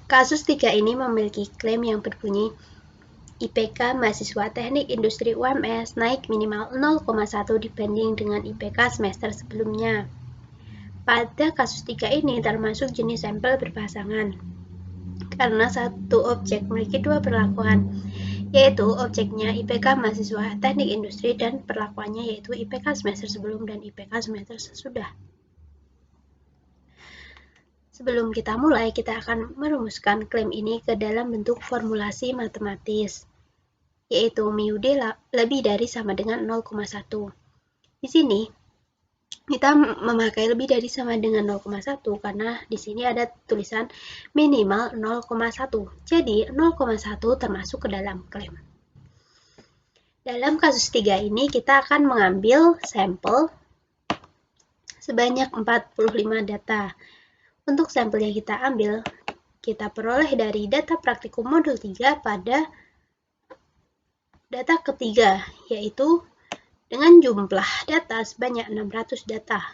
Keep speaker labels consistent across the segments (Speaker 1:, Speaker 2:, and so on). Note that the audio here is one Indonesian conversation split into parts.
Speaker 1: Kasus 3 ini memiliki klaim yang berbunyi IPK mahasiswa Teknik Industri UMS naik minimal 0,1 dibanding dengan IPK semester sebelumnya. Pada kasus 3 ini termasuk jenis sampel berpasangan, karena satu objek memiliki dua perlakuan, yaitu objeknya IPK mahasiswa Teknik Industri dan perlakuannya yaitu IPK semester sebelum dan IPK semester sesudah. Sebelum kita mulai, kita akan merumuskan klaim ini ke dalam bentuk formulasi matematis, yaitu mu D lebih dari sama dengan 0,1. Di sini kita memakai lebih dari sama dengan 0,1 karena di sini ada tulisan minimal 0,1. Jadi 0,1 termasuk ke dalam klaim. Dalam kasus 3 ini kita akan mengambil sampel sebanyak 45 data. Untuk sampel yang kita ambil, kita peroleh dari data praktikum modul 3 pada data ketiga, yaitu dengan jumlah data sebanyak 600 data.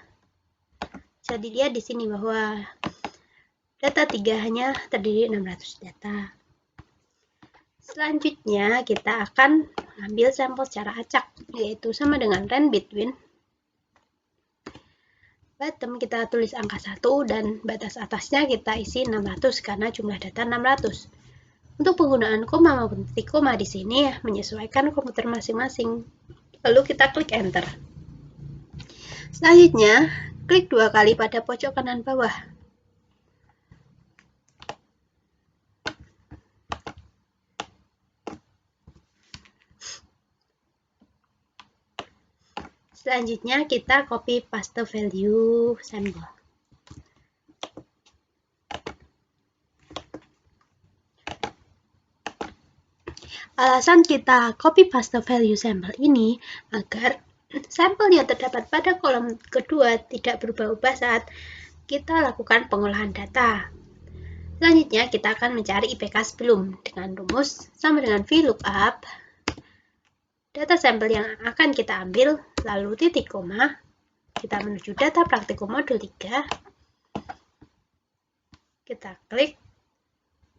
Speaker 1: Bisa dilihat di sini bahwa data 3 hanya terdiri 600 data. Selanjutnya, kita akan mengambil sampel secara acak, yaitu sama dengan range between. Bottom kita tulis angka 1 dan batas atasnya kita isi 600 karena jumlah data 600. Untuk penggunaan koma maupun titik koma di sini menyesuaikan komputer masing-masing. Lalu kita klik enter. Selanjutnya, klik 2 kali pada pojok kanan bawah. Selanjutnya kita copy paste value sampel. Alasan kita copy paste value sampel ini agar sampel yang terdapat pada kolom kedua tidak berubah-ubah saat kita lakukan pengolahan data. Selanjutnya kita akan mencari IPK sebelum dengan rumus sama dengan VLOOKUP data sampel yang akan kita ambil, lalu titik koma, kita menuju data praktikum modul 3, kita klik,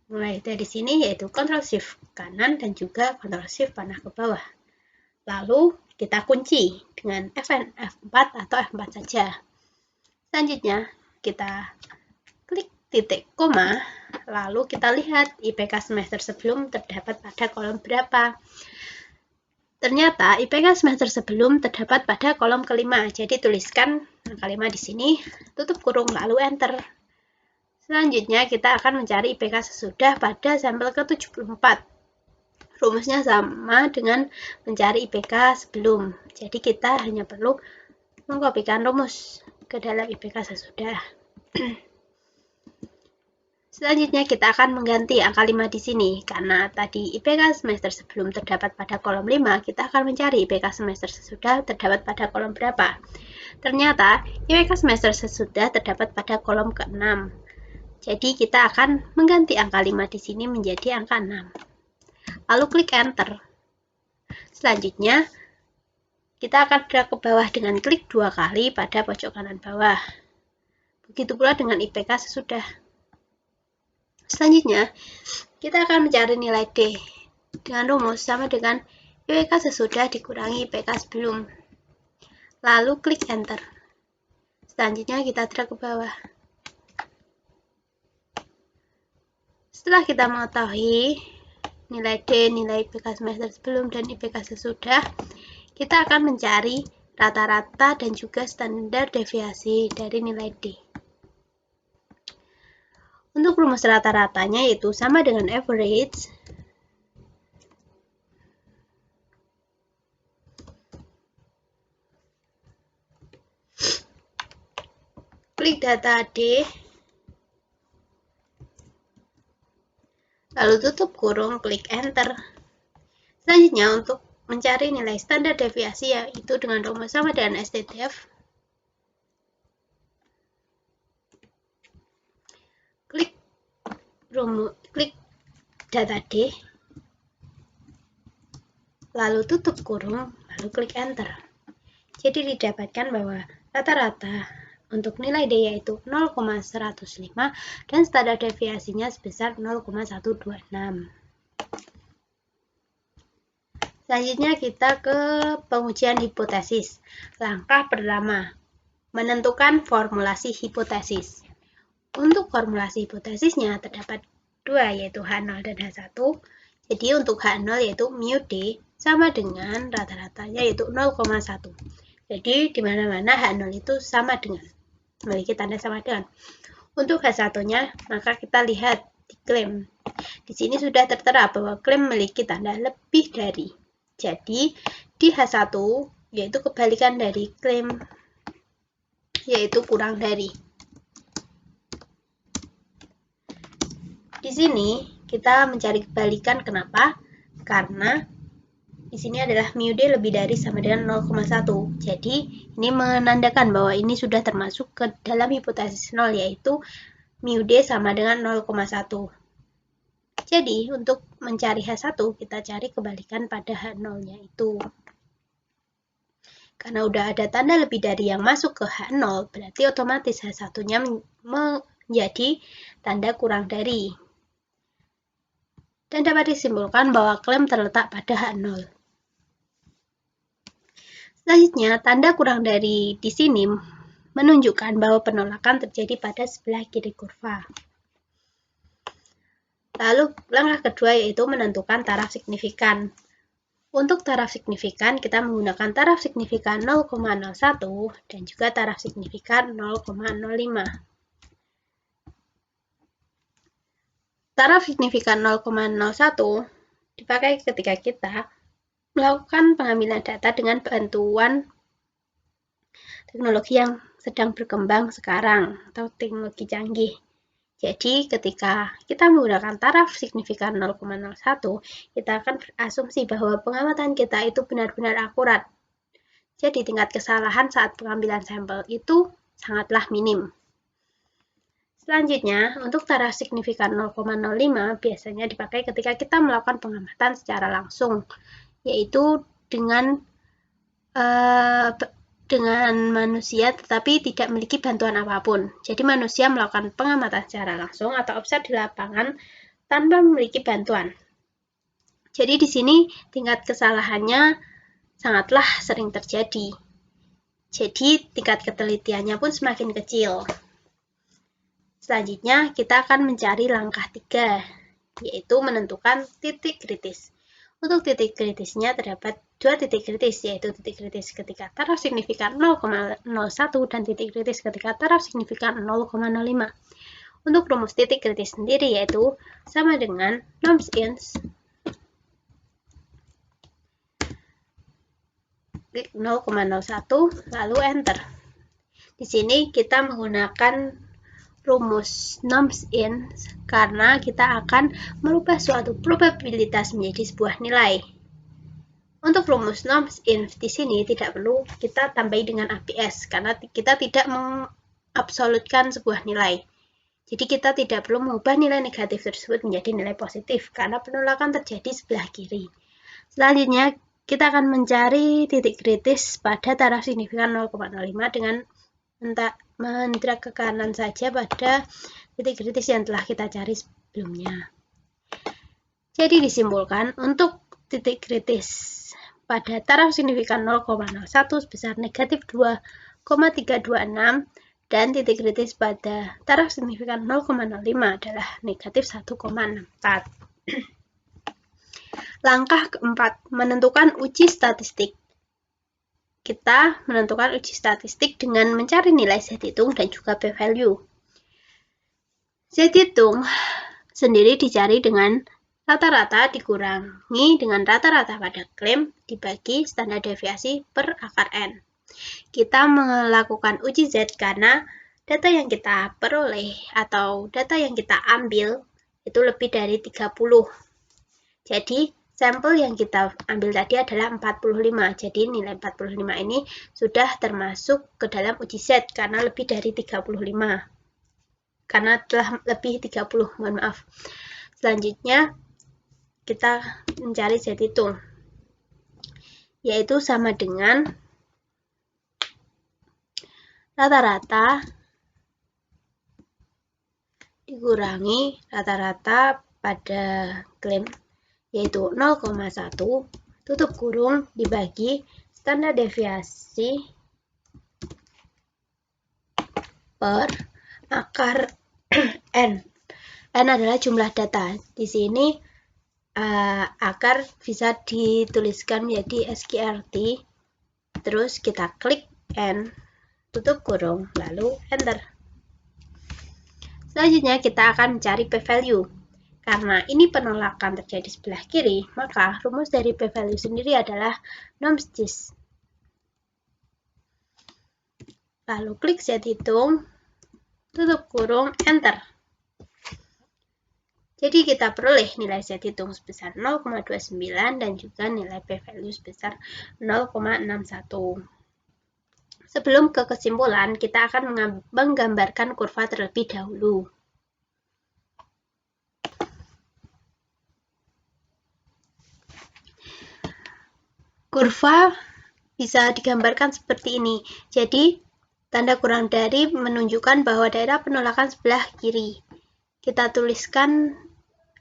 Speaker 1: mulai dari sini yaitu Ctrl Shift kanan dan juga Ctrl Shift panah ke bawah. Lalu kita kunci dengan F4 atau F4 saja. Selanjutnya kita klik titik koma, lalu kita lihat IPK semester sebelum terdapat pada kolom berapa. Ternyata IPK semester sebelum terdapat pada kolom kelima, jadi tuliskan angka 5 di sini, tutup kurung lalu enter. Selanjutnya kita akan mencari IPK sesudah pada sampel ke-74. Rumusnya sama dengan mencari IPK sebelum, jadi kita hanya perlu mengkopikan rumus ke dalam IPK sesudah. Selanjutnya kita akan mengganti angka 5 di sini, karena tadi IPK semester sebelum terdapat pada kolom 5, kita akan mencari IPK semester sesudah terdapat pada kolom berapa. Ternyata IPK semester sesudah terdapat pada kolom ke-6. Jadi kita akan mengganti angka 5 di sini menjadi angka 6. Lalu klik enter. Selanjutnya, kita akan drag ke bawah dengan klik 2 kali pada pojok kanan bawah. Begitu pula dengan IPK sesudah. Selanjutnya, kita akan mencari nilai D dengan rumus sama dengan IPK sesudah dikurangi IPK sebelum. Lalu klik enter. Selanjutnya kita drag ke bawah. Setelah kita mengetahui nilai D, nilai IPK semester sebelum dan IPK sesudah, kita akan mencari rata-rata dan juga standar deviasi dari nilai D. Untuk rumus rata-ratanya yaitu sama dengan average klik data D, lalu tutup kurung, klik enter. Selanjutnya untuk mencari nilai standar deviasi yaitu dengan rumus sama dengan STDEV, klik data D, lalu tutup kurung, lalu klik enter. Jadi didapatkan bahwa rata-rata untuk nilai D yaitu 0,105 dan standar deviasinya sebesar 0,126. Selanjutnya kita ke pengujian hipotesis. Langkah pertama, menentukan formulasi hipotesis. Untuk formulasi hipotesisnya terdapat dua, yaitu H0 dan H1. Jadi untuk H0 yaitu mu D sama dengan rata-ratanya yaitu 0,1. Jadi di mana-mana H0 itu sama dengan, memiliki tanda sama dengan. Untuk H1-nya, maka kita lihat di klaim. Di sini sudah tertera bahwa klaim memiliki tanda lebih dari. Jadi di H1 yaitu kebalikan dari klaim, yaitu kurang dari. Di sini kita mencari kebalikan, kenapa? Karena di sini adalah mu D lebih dari sama dengan 0,1. Jadi ini menandakan bahwa ini sudah termasuk ke dalam hipotesis 0, yaitu mu D sama dengan 0,1. Jadi untuk mencari H1 kita cari kebalikan pada H0-nya itu. Karena udah ada tanda lebih dari yang masuk ke H0, berarti otomatis H1-nya menjadi tanda kurang dari. Dan dapat disimpulkan bahwa klaim terletak pada H0. Selanjutnya, tanda kurang dari di sini menunjukkan bahwa penolakan terjadi pada sebelah kiri kurva. Lalu langkah kedua yaitu menentukan taraf signifikan. Untuk taraf signifikan kita menggunakan taraf signifikan 0,01 dan juga taraf signifikan 0,05. Taraf signifikan 0,01 dipakai ketika kita melakukan pengambilan data dengan bantuan teknologi yang sedang berkembang sekarang atau teknologi canggih. Jadi ketika kita menggunakan taraf signifikan 0,01, kita akan berasumsi bahwa pengamatan kita itu benar-benar akurat. Jadi tingkat kesalahan saat pengambilan sampel itu sangatlah minim. Selanjutnya, untuk taraf signifikan 0,05 biasanya dipakai ketika kita melakukan pengamatan secara langsung, yaitu dengan manusia tetapi tidak memiliki bantuan apapun. Jadi manusia melakukan pengamatan secara langsung atau observ di lapangan tanpa memiliki bantuan. Jadi di sini tingkat kesalahannya sangatlah sering terjadi. Jadi tingkat ketelitiannya pun semakin kecil. Selanjutnya kita akan mencari langkah 3, yaitu menentukan titik kritis. Untuk titik kritisnya terdapat dua titik kritis, yaitu titik kritis ketika taraf signifikan 0,01 dan titik kritis ketika taraf signifikan 0,05. Untuk rumus titik kritis sendiri yaitu sama dengan NOMS-INS klik 0,01 lalu enter. Di sini kita menggunakan rumus NOMS-INS karena kita akan merubah suatu probabilitas menjadi sebuah nilai. Untuk rumus NOMS-INS di sini tidak perlu kita tambahi dengan APS karena kita tidak mengabsolutkan sebuah nilai. Jadi kita tidak perlu mengubah nilai negatif tersebut menjadi nilai positif karena penolakan terjadi sebelah kiri. Selanjutnya kita akan mencari titik kritis pada taraf signifikan 0,05 dengan mendrag ke kanan saja pada titik kritis yang telah kita cari sebelumnya. Jadi disimpulkan untuk titik kritis pada taraf signifikan 0,01 sebesar negatif 2,326 dan titik kritis pada taraf signifikan 0,05 adalah negatif 1,64. Langkah keempat, menentukan uji statistik. Kita menentukan uji statistik dengan mencari nilai z-hitung dan juga p-value. Z-hitung sendiri dicari dengan rata-rata dikurangi dengan rata-rata pada klaim dibagi standar deviasi per akar N. Kita melakukan uji Z karena data yang kita peroleh atau data yang kita ambil itu lebih dari 30. Jadi sampel yang kita ambil tadi adalah 45, jadi nilai 45 ini sudah termasuk ke dalam uji Z karena lebih dari 35. Karena telah lebih 30, mohon maaf. Selanjutnya kita mencari Z-hitung, yaitu sama dengan rata-rata dikurangi rata-rata pada klaim, yaitu 0,1 tutup kurung dibagi standar deviasi per akar N. N adalah jumlah data. Di sini akar bisa dituliskan menjadi SQRT, terus kita klik N, tutup kurung, lalu enter. Selanjutnya kita akan mencari p-value. Karena ini penolakan terjadi sebelah kiri, maka rumus dari p-value sendiri adalah nomstis. Lalu klik set hitung, tutup kurung, enter. Jadi kita peroleh nilai set hitung sebesar 0,29 dan juga nilai p-value sebesar 0,61. Sebelum ke kesimpulan, kita akan menggambarkan kurva terlebih dahulu. Kurva bisa digambarkan seperti ini. Jadi, tanda kurang dari menunjukkan bahwa daerah penolakan sebelah kiri. Kita tuliskan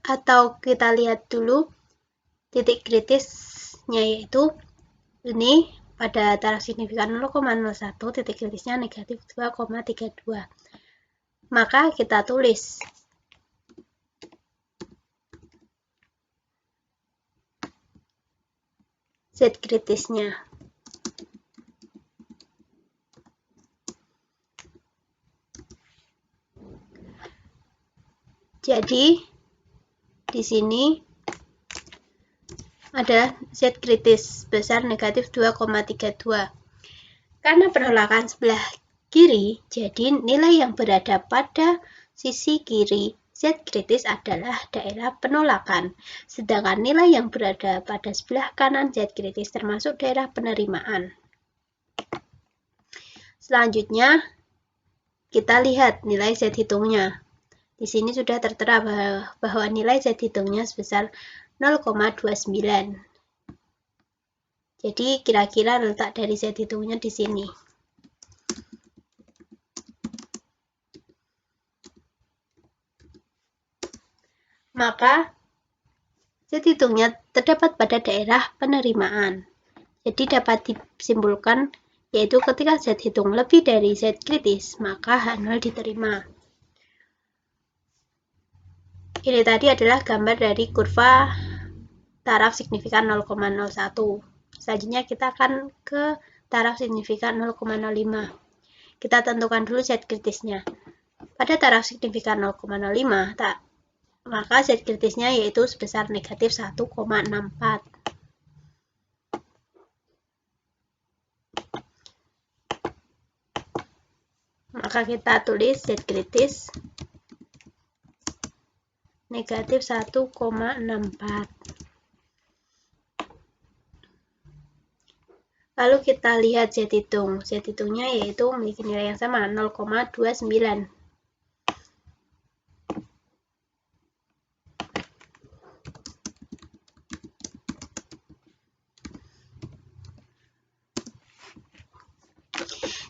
Speaker 1: atau kita lihat dulu titik kritisnya, yaitu ini pada taraf signifikan 0,01, titik kritisnya negatif 2,32. Maka kita tulis Z kritisnya. Jadi di sini ada Z kritis sebesar negatif 2,32. Karena penolakan sebelah kiri, jadi nilai yang berada pada sisi kiri Z kritis adalah daerah penolakan, sedangkan nilai yang berada pada sebelah kanan Z kritis termasuk daerah penerimaan. Selanjutnya, kita lihat nilai Z hitungnya. Di sini sudah tertera bahwa nilai Z hitungnya sebesar 0,29. Jadi kira-kira letak dari Z hitungnya di sini. Maka Z hitungnya terdapat pada daerah penerimaan. Jadi dapat disimpulkan yaitu ketika Z hitung lebih dari Z kritis, maka H0 diterima. Ini tadi adalah gambar dari kurva taraf signifikan 0,01. Selanjutnya kita akan ke taraf signifikan 0,05. Kita tentukan dulu Z kritisnya. Pada taraf signifikan 0,05, maka Z kritisnya yaitu sebesar negatif 1,64. Maka kita tulis Z kritis negatif 1,64. Lalu kita lihat Z hitung. Z hitungnya yaitu memiliki nilai yang sama, 0,29.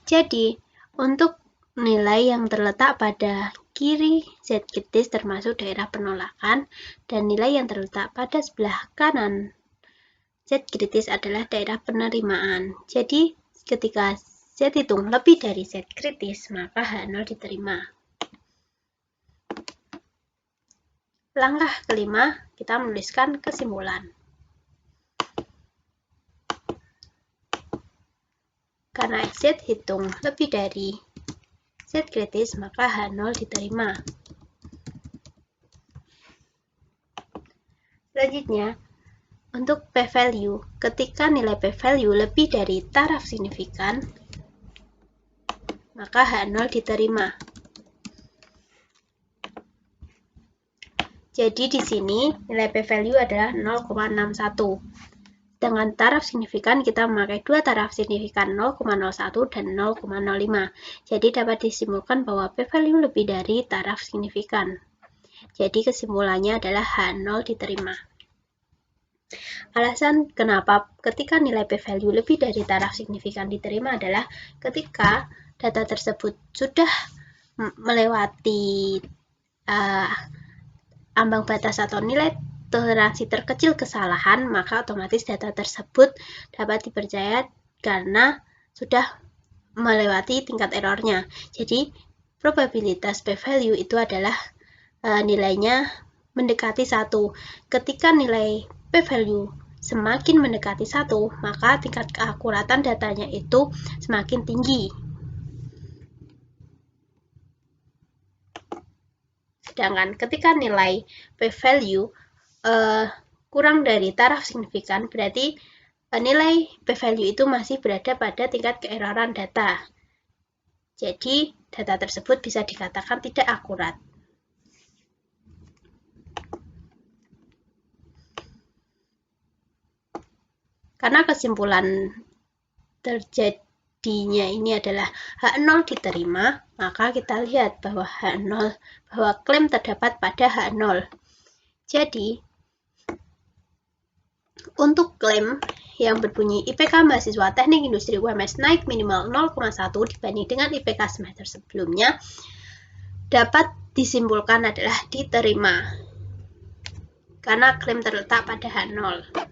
Speaker 1: Jadi, untuk nilai yang terletak pada kiri Z kritis termasuk daerah penolakan, dan nilai yang terletak pada sebelah kanan Z kritis adalah daerah penerimaan. Jadi, ketika Z hitung lebih dari Z kritis, maka H0 diterima. Langkah kelima, kita menuliskan kesimpulan. Karena Z hitung lebih dari Z kritis, maka H0 diterima. Selanjutnya, untuk p-value, ketika nilai p-value lebih dari taraf signifikan, maka H0 diterima. Jadi di sini nilai p-value adalah 0,61. Dengan taraf signifikan kita memakai dua taraf signifikan 0,01 dan 0,05. Jadi dapat disimpulkan bahwa p-value lebih dari taraf signifikan. Jadi kesimpulannya adalah H0 diterima. Alasan kenapa ketika nilai p-value lebih dari taraf signifikan diterima adalah ketika data tersebut sudah melewati ambang batas atau nilai toleransi terkecil kesalahan, maka otomatis data tersebut dapat dipercaya karena sudah melewati tingkat errornya. Jadi probabilitas p-value itu adalah nilainya mendekati 1. Ketika nilai p-value semakin mendekati 1, maka tingkat keakuratan datanya itu semakin tinggi. Sedangkan ketika nilai p-value kurang dari taraf signifikan, berarti nilai p-value itu masih berada pada tingkat keeroran data. Jadi, data tersebut bisa dikatakan tidak akurat. Karena kesimpulan terjadinya ini adalah H0 diterima, maka kita lihat bahwa bahwa klaim terdapat pada H0. Jadi, untuk klaim yang berbunyi IPK mahasiswa teknik industri UMS naik minimal 0,1 dibanding dengan IPK semester sebelumnya, dapat disimpulkan adalah diterima karena klaim terletak pada H0.